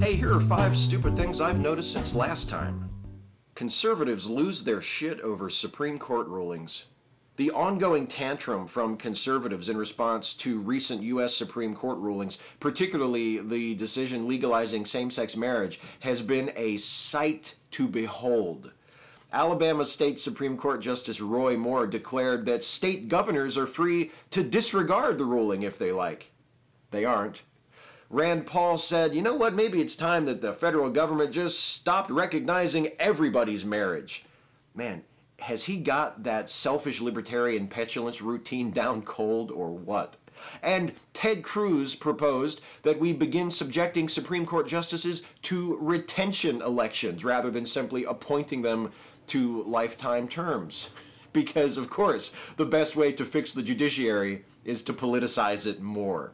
Hey, here are 5 stupid things I've noticed since last time. Conservatives lose their shit over Supreme Court rulings. The ongoing tantrum from conservatives in response to recent U.S. Supreme Court rulings, particularly the decision legalizing same-sex marriage, has been a sight to behold. Alabama State Supreme Court Justice Roy Moore declared that state governors are free to disregard the ruling if they like. They aren't. Rand Paul said, you know what, maybe it's time that the federal government just stopped recognizing everybody's marriage. Man, has he got that selfish libertarian petulance routine down cold or what? And Ted Cruz proposed that we begin subjecting Supreme Court justices to retention elections rather than simply appointing them to lifetime terms. Because, of course, the best way to fix the judiciary is to politicize it more.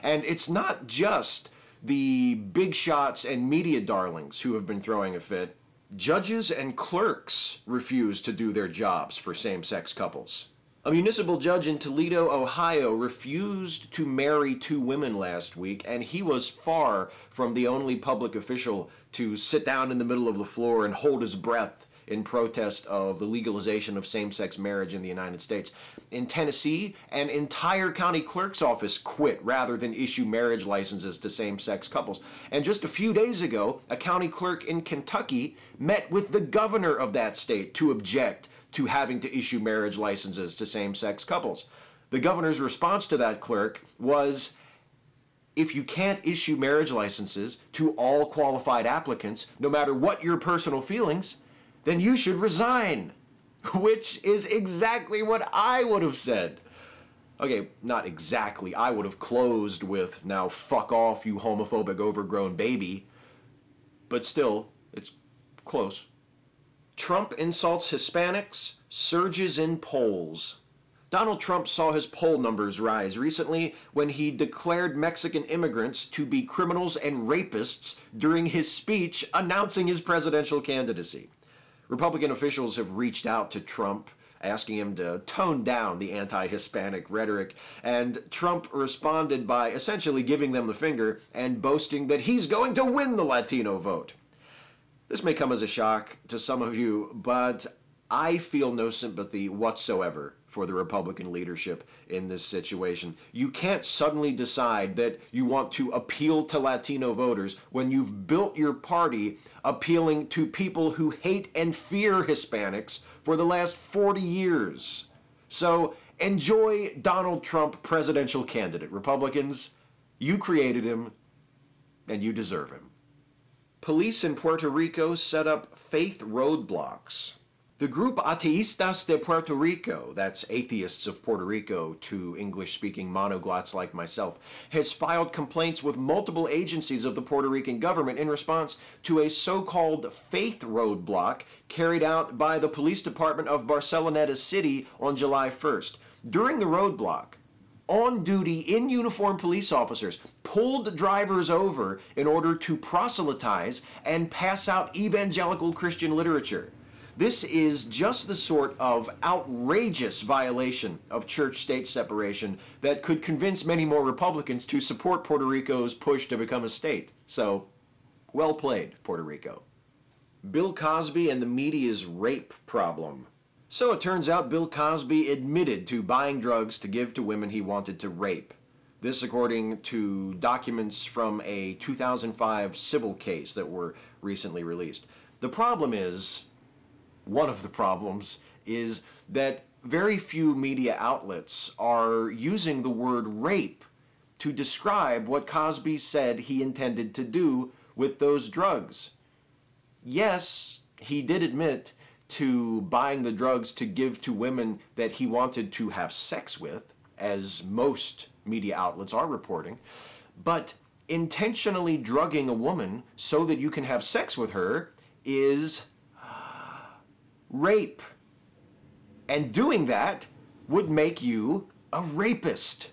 And it's not just the big shots and media darlings who have been throwing a fit. Judges and clerks refuse to do their jobs for same-sex couples. A municipal judge in Toledo, Ohio, refused to marry 2 women last week, and he was far from the only public official to sit down in the middle of the floor and hold his breath in protest of the legalization of same-sex marriage in the United States. In Tennessee, an entire county clerk's office quit rather than issue marriage licenses to same-sex couples. And just a few days ago, a county clerk in Kentucky met with the governor of that state to object to having to issue marriage licenses to same-sex couples. The governor's response to that clerk was, if you can't issue marriage licenses to all qualified applicants, no matter what your personal feelings, then you should resign, which is exactly what I would have said. Okay, not exactly. I would have closed with, now fuck off, you homophobic overgrown baby. But still, it's close. Trump insults Hispanics, surges in polls. Donald Trump saw his poll numbers rise recently when he declared Mexican immigrants to be criminals and rapists during his speech announcing his presidential candidacy. Republican officials have reached out to Trump, asking him to tone down the anti-Hispanic rhetoric, and Trump responded by essentially giving them the finger and boasting that he's going to win the Latino vote. This may come as a shock to some of you, but I feel no sympathy whatsoever for the Republican leadership in this situation. You can't suddenly decide that you want to appeal to Latino voters when you've built your party appealing to people who hate and fear Hispanics for the last 40 years. So enjoy Donald Trump presidential candidate. Republicans, you created him and you deserve him. Police in Puerto Rico set up faith roadblocks. The group Ateístas de Puerto Rico, that's Atheists of Puerto Rico to English-speaking monoglots like myself, has filed complaints with multiple agencies of the Puerto Rican government in response to a so-called faith roadblock carried out by the police department of Barceloneta City on July 1st. During the roadblock, on-duty, in-uniform police officers pulled drivers over in order to proselytize and pass out evangelical Christian literature. This is just the sort of outrageous violation of church-state separation that could convince many more Republicans to support Puerto Rico's push to become a state. So, well played, Puerto Rico. Bill Cosby and the media's rape problem. So it turns out Bill Cosby admitted to buying drugs to give to women he wanted to rape. This according to documents from a 2005 civil case that were recently released. The problem is, one of the problems is that very few media outlets are using the word rape to describe what Cosby said he intended to do with those drugs. Yes, he did admit to buying the drugs to give to women that he wanted to have sex with, as most media outlets are reporting, but intentionally drugging a woman so that you can have sex with her is rape. And doing that would make you a rapist.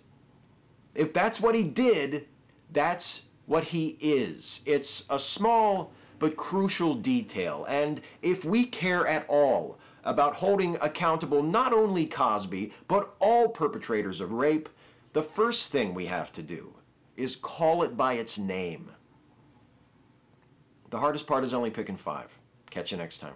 If that's what he did, that's what he is. It's a small but crucial detail, and if we care at all about holding accountable not only Cosby, but all perpetrators of rape, the first thing we have to do is call it by its name. The hardest part is only picking 5. Catch you next time.